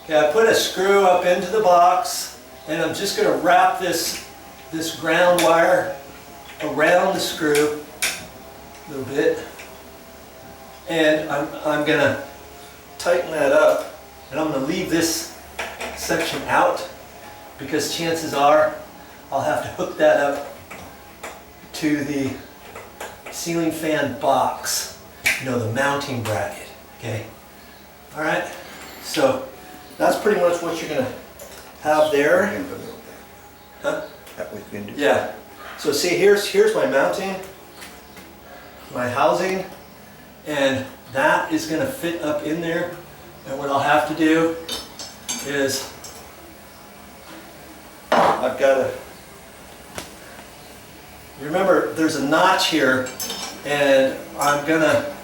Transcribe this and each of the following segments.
Okay, I put a screw up into the box, and I'm just going to wrap this ground wire around the screw a little bit, and I'm going to tighten that up, and I'm going to leave this section out because chances are I'll have to hook that up to the ceiling fan box, you know, the mounting bracket. Okay, all right, so that's pretty much what you're going to have there. Huh? That we can do. Yeah. So see, here's my mounting, my housing, and that is going to fit up in there. And what I'll have to do is I've got to remember there's a notch here, and I'm going to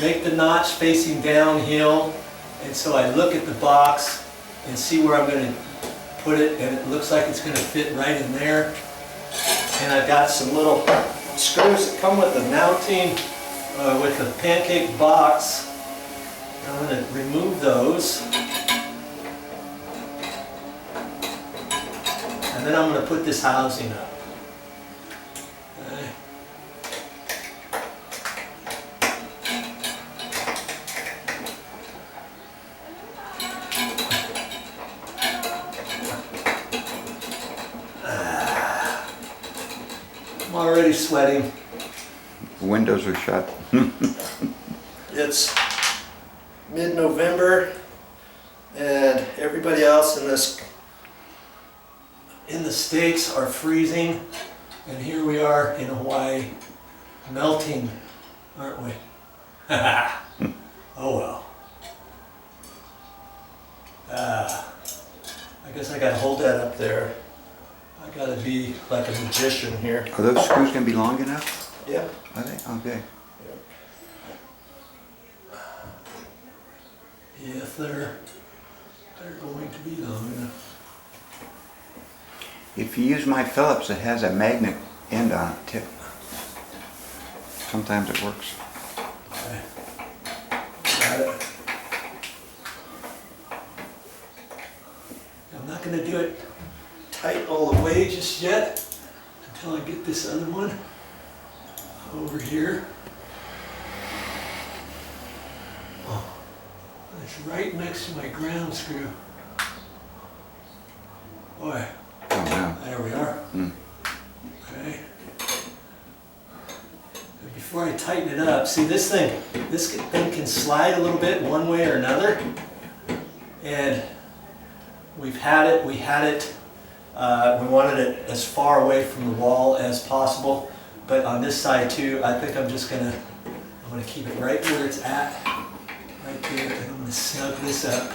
make the notch facing downhill. And so I look at the box and see where I'm going to put it, and it looks like it's going to fit right in there. And I've got some little screws that come with the mounting, with the pancake box. I'm going to remove those. And then I'm going to put this housing up. Okay. I'm already sweating. The windows are shut. It's mid-November, and everybody else in the States are freezing, and here we are in Hawaii melting, aren't we? Oh well. I guess I gotta hold that up there. I gotta be like a magician here. Are those screws going to be long enough? Yeah. Are they? Okay. If they're going to be long enough. If you use my Phillips, it has a magnet end on it, tip. Sometimes it works. Okay. Got it. I'm not going to do it tight all the way just yet until I get this other one over here. Oh, it's right next to my ground screw. Boy, Oh, yeah. there we are. Mm. Okay. And before I tighten it up, see this thing can slide a little bit one way or another. And we had it, we wanted it as far away from the wall as possible. But on this side too, I think I'm gonna keep it right where it's at, right there, and I'm gonna snug this up.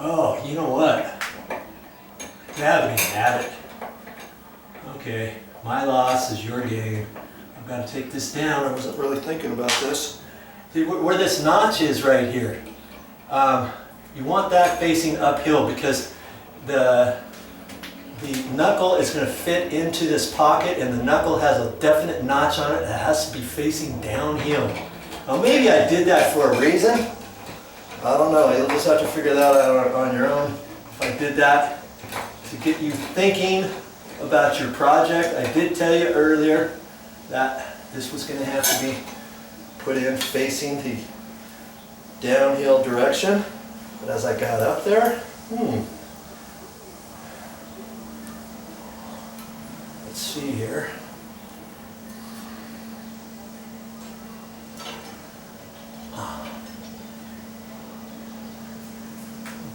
Oh, you know what? Gravity had it. Okay, my loss is your gain. I've got to take this down. I wasn't really thinking about this. See, where this notch is right here, you want that facing uphill because the knuckle is going to fit into this pocket, and the knuckle has a definite notch on it that has to be facing downhill. Now maybe I did that for a reason. I don't know, you'll just have to figure that out on your own. If I did that to get you thinking about your project, I did tell you earlier that this was going to have to be put in facing the downhill direction. But as I got up there, let's see here.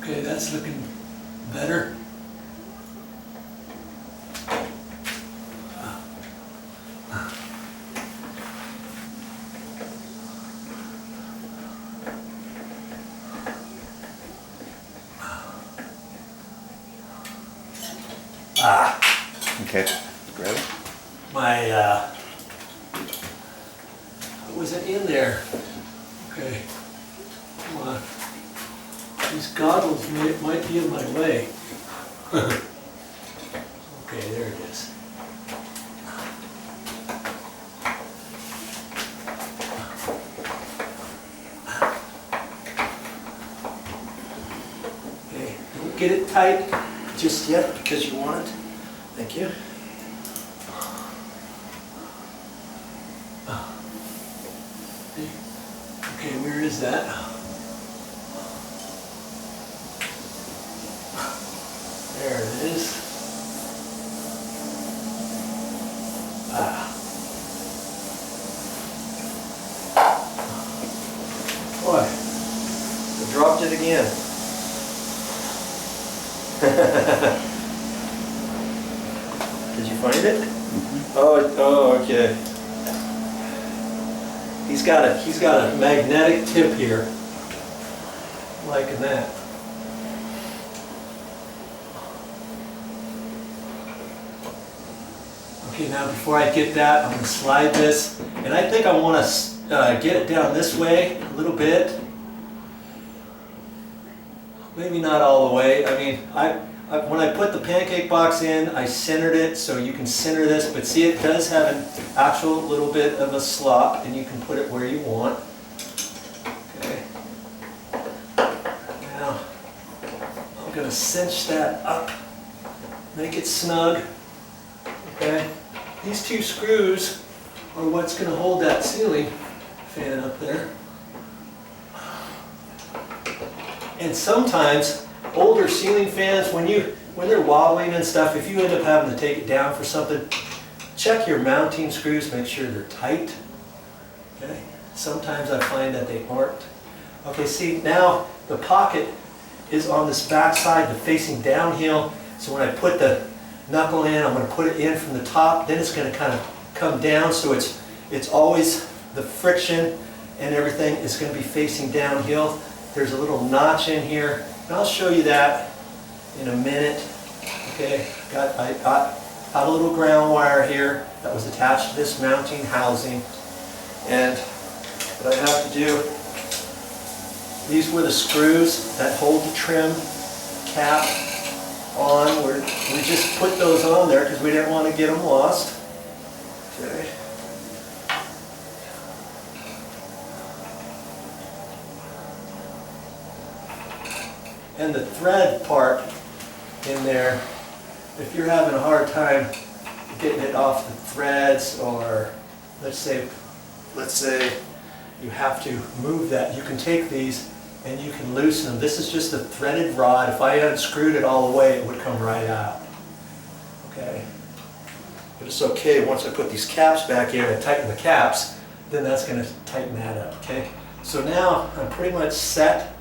Okay, that's looking better. Okay. Grab it. My, was it in there? Okay, come on. These goggles might be in my way. Okay, there it is. Okay, don't get it tight just yet because you want it. Thank you. Okay, where is that? There it is. Boy, I dropped it again. Did you find it? Mm-hmm. Oh, okay. He's got a magnetic tip here, like that. Okay, now before I get that, I'm going to slide this, and I think I want to get it down this way a little bit. Maybe not all the way. I mean, when I put the pancake box in, I centered it so you can center this, but see, it does have an actual little bit of a slot, and you can put it where you want. Okay. Now, I'm going to cinch that up, make it snug. Okay. These two screws are what's going to hold that ceiling fan up there. And sometimes older ceiling fans, when they're wobbling and stuff, if you end up having to take it down for something, check your mounting screws, make sure they're tight. Okay. Sometimes I find that they aren't. Okay, see, now the pocket is on this back side, facing downhill. So when I put the knuckle in, I'm going to put it in from the top, then it's going to kind of come down, so it's always the friction and everything is going to be facing downhill. There's a little notch in here, and I'll show you that in a minute. Okay, I got a little ground wire here that was attached to this mounting housing, and what I have to do, these were the screws that hold the trim cap on. We just put those on there because we didn't want to get them lost. Okay. And the thread part in there, if you're having a hard time getting it off the threads, or let's say you have to move that, you can take these and you can loosen them. This is just a threaded rod. If I hadn't screwed it all the way, it would come right out. Okay. But it's okay, once I put these caps back in and tighten the caps, then that's going to tighten that up. Okay. So now I'm pretty much set.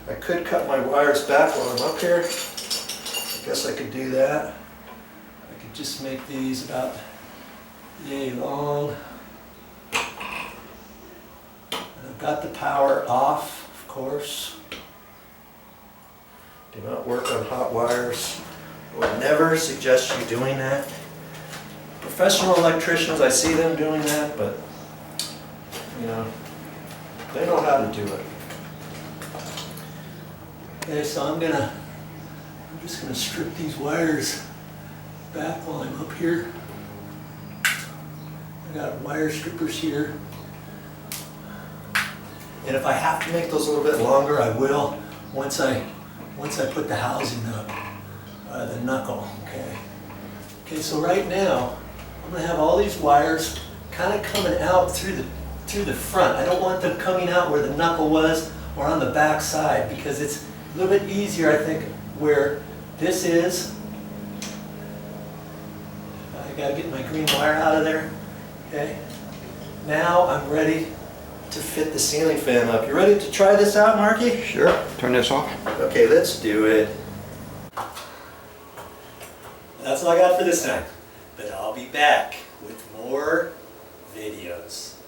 I could cut my wires back while I'm up here. I guess I could do that. I could just make these about yay long. And I've got the power off, of course. Do not work on hot wires. I would never suggest you doing that. Professional electricians, I see them doing that, but you know, they know how to do it. Okay, so I'm just gonna strip these wires back while I'm up here. I got wire strippers here. And if I have to make those a little bit longer, I will once I put the housing up, the knuckle. Okay. Okay, so right now I'm gonna have all these wires kind of coming out through the front. I don't want them coming out where the knuckle was or on the back side, because it's a little bit easier, I think, where this is. I gotta get my green wire out of there. Okay. Now I'm ready to fit the ceiling fan up. You ready to try this out, Marky? Sure. Turn this off. Okay, let's do it. That's all I got for this time. But I'll be back with more videos.